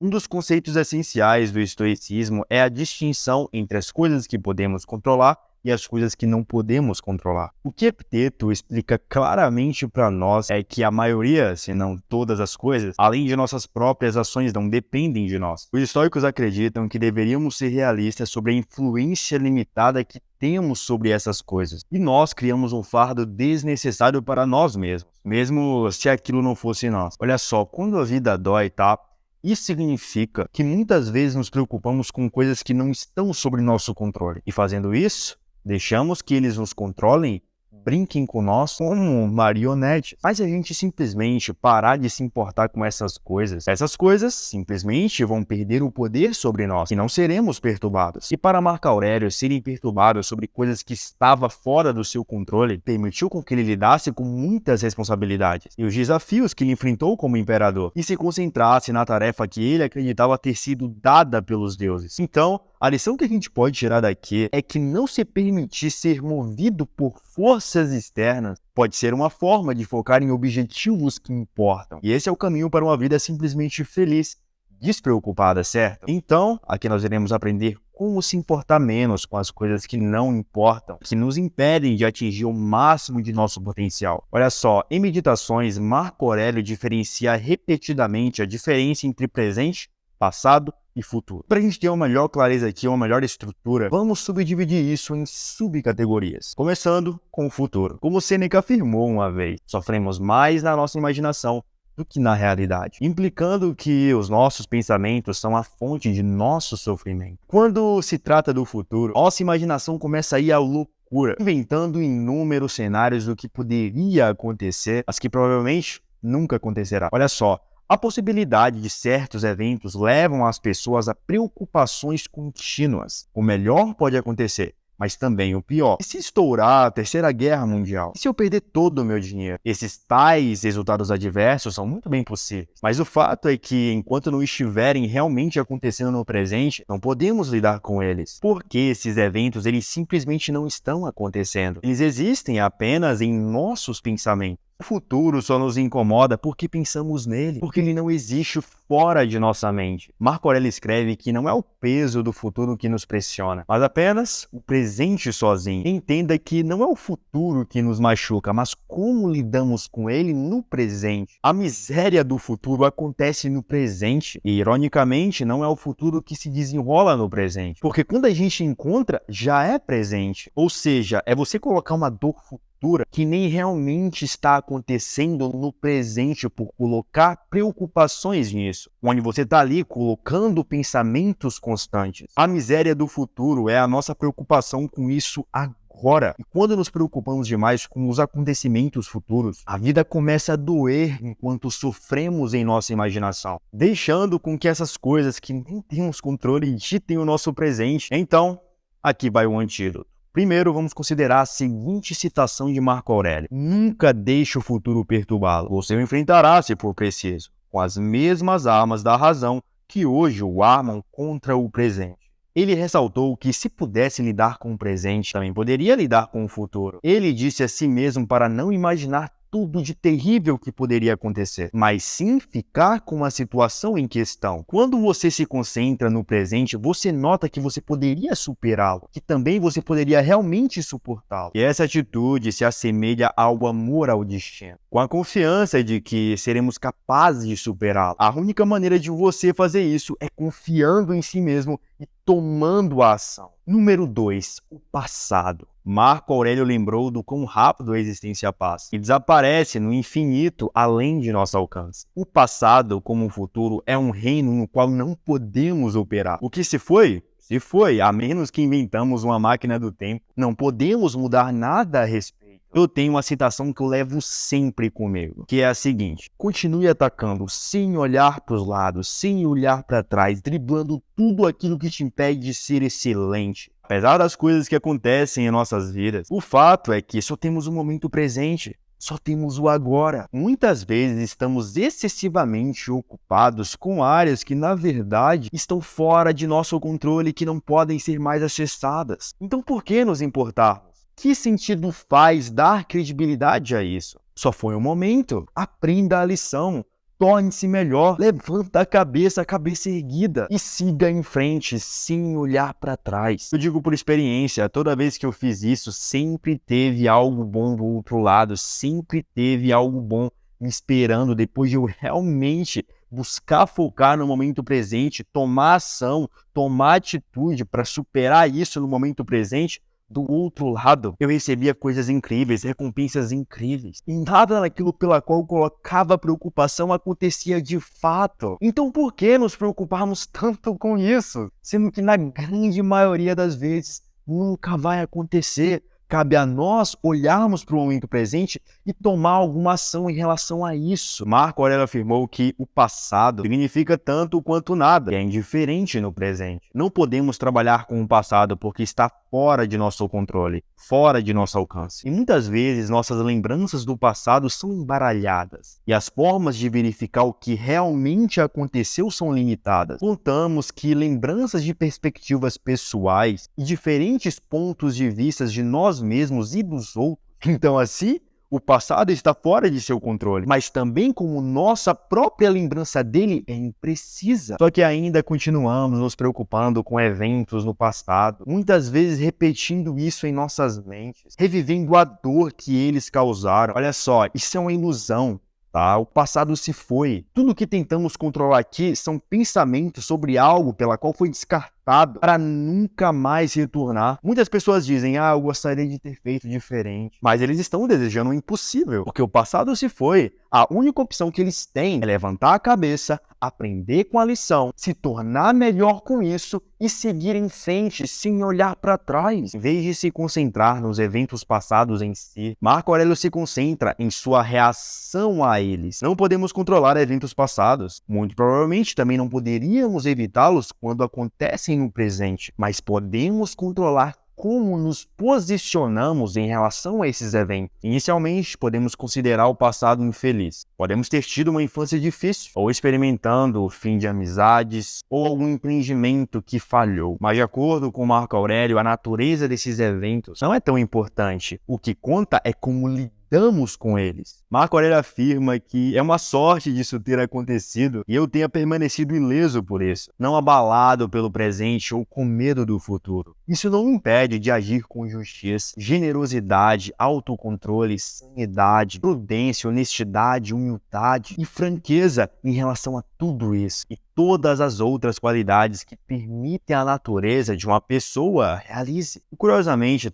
Um dos conceitos essenciais do estoicismo é a distinção entre as coisas que podemos controlar e as coisas que não podemos controlar. O que Epiteto explica claramente para nós é que a maioria, se não todas as coisas, além de nossas próprias ações, não dependem de nós. Os estoicos acreditam que deveríamos ser realistas sobre a influência limitada que temos sobre essas coisas. E nós criamos um fardo desnecessário para nós mesmos, mesmo se aquilo não fosse nós. Olha só, quando a vida dói, tá? Isso significa que muitas vezes nos preocupamos com coisas que não estão sob nosso controle. E fazendo isso, deixamos que eles nos controlem, brinquem com nós como marionetes. Mas se a gente simplesmente parar de se importar com essas coisas simplesmente vão perder o poder sobre nós e não seremos perturbados. E para Marco Aurélio, serem perturbados sobre coisas que estavam fora do seu controle permitiu com que ele lidasse com muitas responsabilidades e os desafios que ele enfrentou como imperador e se concentrasse na tarefa que ele acreditava ter sido dada pelos deuses. Então, a lição que a gente pode tirar daqui é que não se permitir ser movido por forças externas pode ser uma forma de focar em objetivos que importam. E esse é o caminho para uma vida simplesmente feliz, despreocupada, certo? Então, aqui nós iremos aprender como se importar menos com as coisas que não importam, que nos impedem de atingir o máximo de nosso potencial. Olha só, em Meditações, Marco Aurélio diferencia repetidamente a diferença entre presente, passado e futuro. Para a gente ter uma melhor clareza aqui, uma melhor estrutura, vamos subdividir isso em subcategorias. Começando com o futuro. Como Sêneca afirmou uma vez, sofremos mais na nossa imaginação do que na realidade, implicando que os nossos pensamentos são a fonte de nosso sofrimento. Quando se trata do futuro, nossa imaginação começa a ir à loucura, inventando inúmeros cenários do que poderia acontecer, mas que provavelmente nunca acontecerá. Olha só, a possibilidade de certos eventos levam as pessoas a preocupações contínuas. O melhor pode acontecer, mas também o pior. E se estourar a Terceira Guerra Mundial? E se eu perder todo o meu dinheiro? Esses tais resultados adversos são muito bem possíveis. Mas o fato é que, enquanto não estiverem realmente acontecendo no presente, não podemos lidar com eles. Porque esses eventos, eles simplesmente não estão acontecendo. Eles existem apenas em nossos pensamentos. O futuro só nos incomoda porque pensamos nele, porque ele não existe fora de nossa mente. Marco Aurélio escreve que não é o peso do futuro que nos pressiona, mas apenas o presente sozinho. Entenda que não é o futuro que nos machuca, mas como lidamos com ele no presente. A miséria do futuro acontece no presente e, ironicamente, não é o futuro que se desenrola no presente. Porque quando a gente encontra, já é presente. Ou seja, é você colocar uma dor futura que nem realmente está acontecendo no presente por colocar preocupações nisso, onde você está ali colocando pensamentos constantes. A miséria do futuro é a nossa preocupação com isso agora. E quando nos preocupamos demais com os acontecimentos futuros, a vida começa a doer enquanto sofremos em nossa imaginação, deixando com que essas coisas que nem temos controle ditem o nosso presente. Então, aqui vai o antídoto. Primeiro, vamos considerar a seguinte citação de Marco Aurélio. Nunca deixe o futuro perturbá-lo. Você o enfrentará, se for preciso, com as mesmas armas da razão que hoje o armam contra o presente. Ele ressaltou que se pudesse lidar com o presente, também poderia lidar com o futuro. Ele disse a si mesmo para não imaginar tudo de terrível que poderia acontecer, mas sim ficar com a situação em questão. Quando você se concentra no presente, você nota que você poderia superá-lo, que também você poderia realmente suportá-lo. E essa atitude se assemelha ao amor ao destino, com a confiança de que seremos capazes de superá-lo. A única maneira de você fazer isso é confiando em si mesmo e tomando a ação. Número 2. O passado. Marco Aurélio lembrou do quão rápido a existência passa e desaparece no infinito além de nosso alcance. O passado, como o futuro, é um reino no qual não podemos operar. O que se foi? Se foi, a menos que inventamos uma máquina do tempo. Não podemos mudar nada a respeito. Eu tenho uma citação que eu levo sempre comigo, que é a seguinte: continue atacando sem olhar para os lados, sem olhar para trás, driblando tudo aquilo que te impede de ser excelente. Apesar das coisas que acontecem em nossas vidas, o fato é que só temos o momento presente, só temos o agora. Muitas vezes estamos excessivamente ocupados com áreas que, na verdade, estão fora de nosso controle e que não podem ser mais acessadas. Então, por que nos importarmos? Que sentido faz dar credibilidade a isso? Só foi um momento. Aprenda a lição. torne-se melhor, levanta a cabeça erguida e siga em frente, sem olhar para trás. Eu digo por experiência, toda vez que eu fiz isso, sempre teve algo bom do outro lado, sempre teve algo bom me esperando depois de eu realmente buscar focar no momento presente, tomar ação, tomar atitude para superar isso no momento presente. Do outro lado, eu recebia coisas incríveis, recompensas incríveis. E nada daquilo pela qual eu colocava preocupação acontecia de fato. Então por que nos preocuparmos tanto com isso? Sendo que na grande maioria das vezes nunca vai acontecer. Cabe a nós olharmos para o momento presente e tomar alguma ação em relação a isso. Marco Aurélio afirmou que o passado significa tanto quanto nada e é indiferente no presente. Não podemos trabalhar com o passado porque está fora de nosso controle, fora de nosso alcance. E muitas vezes nossas lembranças do passado são embaralhadas e as formas de verificar o que realmente aconteceu são limitadas. Contamos que lembranças de perspectivas pessoais e diferentes pontos de vista de nós mesmos e dos outros. Então, assim, o passado está fora de seu controle, mas também como nossa própria lembrança dele é imprecisa. Só que ainda continuamos nos preocupando com eventos no passado, muitas vezes repetindo isso em nossas mentes, revivendo a dor que eles causaram. Olha só, isso é uma ilusão. Tá? O passado se foi. Tudo que tentamos controlar aqui são pensamentos sobre algo pela qual foi descartado para nunca mais retornar. Muitas pessoas dizem, eu gostaria de ter feito diferente. Mas eles estão desejando o impossível, porque o passado se foi. A única opção que eles têm é levantar a cabeça, aprender com a lição, se tornar melhor com isso e seguir em frente sem olhar para trás. Em vez de se concentrar nos eventos passados em si, Marco Aurélio se concentra em sua reação a eles. Não podemos controlar eventos passados. Muito provavelmente também não poderíamos evitá-los quando acontecem no presente, mas podemos controlar como nos posicionamos em relação a esses eventos. Inicialmente, podemos considerar o passado infeliz. Podemos ter tido uma infância difícil, ou experimentando o fim de amizades, ou algum empreendimento que falhou. Mas de acordo com Marco Aurélio, a natureza desses eventos não é tão importante. O que conta é como lidamos com eles. Marco Aurélio afirma que é uma sorte disso ter acontecido e eu tenha permanecido ileso por isso, não abalado pelo presente ou com medo do futuro. Isso não me impede de agir com justiça, generosidade, autocontrole, sanidade, prudência, honestidade, humildade e franqueza em relação a tudo isso e todas as outras qualidades que permitem a natureza de uma pessoa realize. E, curiosamente,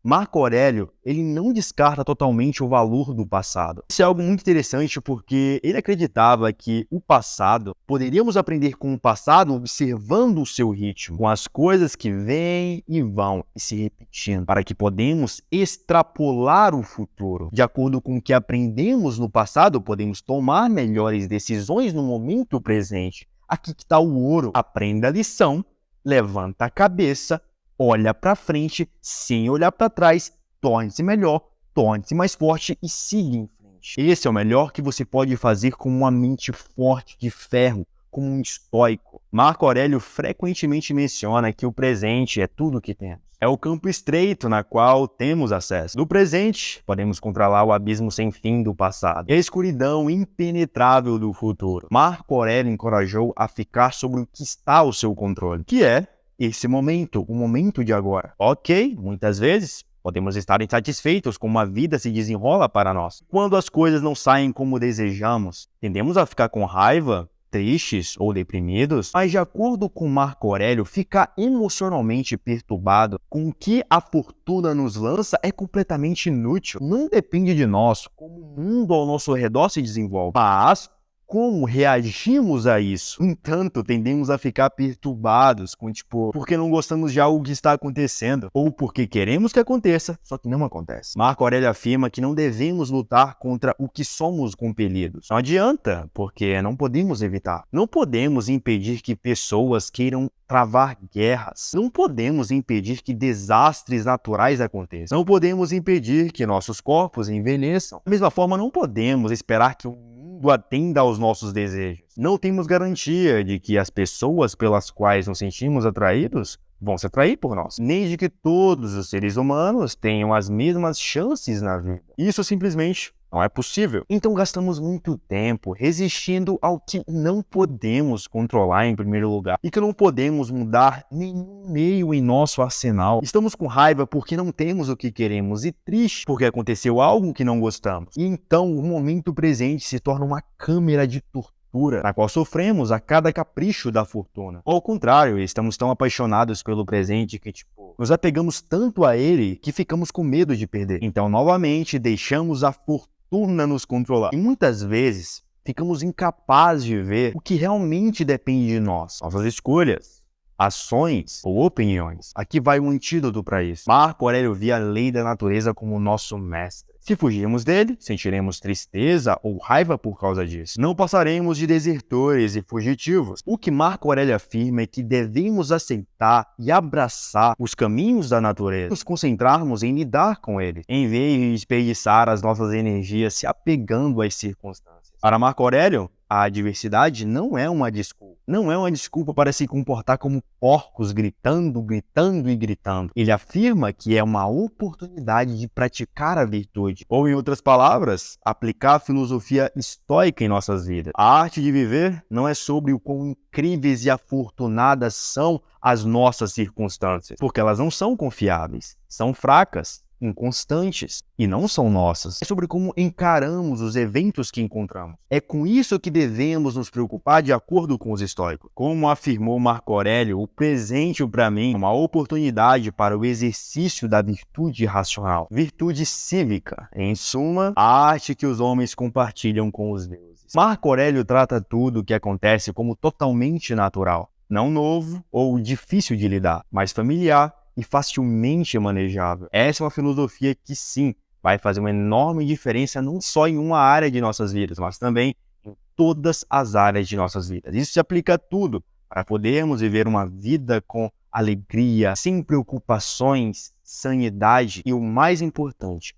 Marco Aurélio, ele não descarta totalmente o valor do passado. Isso é algo muito interessante porque ele acreditava que o passado, poderíamos aprender com o passado observando o seu ritmo, com as coisas que vêm e vão e se repetindo, para que podemos extrapolar o futuro. De acordo com o que aprendemos no passado, podemos tomar melhores decisões no momento presente. Aqui que está o ouro. Aprenda a lição, levanta a cabeça, olha para frente, sem olhar para trás, torne-se melhor, torne-se mais forte e siga em frente. Esse é o melhor que você pode fazer com uma mente forte de ferro, como um estoico. Marco Aurélio frequentemente menciona que o presente é tudo o que temos. É o campo estreito na qual temos acesso. No presente, podemos controlar o abismo sem fim do passado e a escuridão impenetrável do futuro. Marco Aurélio encorajou a ficar sobre o que está ao seu controle, que é esse momento, o momento de agora. Ok, muitas vezes podemos estar insatisfeitos com como a vida se desenrola para nós. Quando as coisas não saem como desejamos, tendemos a ficar com raiva, tristes ou deprimidos, mas de acordo com Marco Aurélio, ficar emocionalmente perturbado com o que a fortuna nos lança é completamente inútil. Não depende de nós, como o mundo ao nosso redor se desenvolve, mas como reagimos a isso. No entanto, tendemos a ficar perturbados com, porque não gostamos de algo que está acontecendo, ou porque queremos que aconteça, só que não acontece. Marco Aurélio afirma que não devemos lutar contra o que somos compelidos. Não adianta, porque não podemos evitar. Não podemos impedir que pessoas queiram travar guerras. Não podemos impedir que desastres naturais aconteçam. Não podemos impedir que nossos corpos envelheçam. Da mesma forma, não podemos esperar que o atenda aos nossos desejos. Não temos garantia de que as pessoas pelas quais nos sentimos atraídos vão se atrair por nós, nem de que todos os seres humanos tenham as mesmas chances na vida. Isso simplesmente Não é possível. Então gastamos muito tempo resistindo ao que não podemos controlar em primeiro lugar e que não podemos mudar nenhum meio em nosso arsenal. Estamos com raiva porque não temos o que queremos e triste porque aconteceu algo que não gostamos. E então o momento presente se torna uma câmera de tortura na qual sofremos a cada capricho da fortuna. Ou ao contrário, estamos tão apaixonados pelo presente que, nos apegamos tanto a ele que ficamos com medo de perder. Então, novamente, deixamos a fortuna nos controlar. E muitas vezes, ficamos incapazes de ver o que realmente depende de nós, nossas escolhas, ações ou opiniões. Aqui vai um antídoto para isso. Marco Aurélio via a lei da natureza como nosso mestre. Se fugirmos dele, sentiremos tristeza ou raiva por causa disso. Não passaremos de desertores e fugitivos. O que Marco Aurélio afirma é que devemos aceitar e abraçar os caminhos da natureza, nos concentrarmos em lidar com eles, em vez de desperdiçar as nossas energias se apegando às circunstâncias. Para Marco Aurélio, a adversidade não é uma desculpa. Não é uma desculpa para se comportar como porcos, gritando, gritando e gritando. Ele afirma que é uma oportunidade de praticar a virtude. Ou, em outras palavras, aplicar a filosofia estoica em nossas vidas. A arte de viver não é sobre o quão incríveis e afortunadas são as nossas circunstâncias, porque elas não são confiáveis, são fracas, inconstantes e não são nossas. É sobre como encaramos os eventos que encontramos. É com isso que devemos nos preocupar de acordo com os estoicos. Como afirmou Marco Aurélio, o presente para mim é uma oportunidade para o exercício da virtude racional, virtude cívica, em suma, a arte que os homens compartilham com os deuses. Marco Aurélio trata tudo o que acontece como totalmente natural, não novo ou difícil de lidar, mas familiar e facilmente manejável. Essa é uma filosofia que, sim, vai fazer uma enorme diferença não só em uma área de nossas vidas, mas também em todas as áreas de nossas vidas. Isso se aplica a tudo, para podermos viver uma vida com alegria, sem preocupações, sanidade e, o mais importante,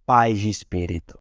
paz de espírito.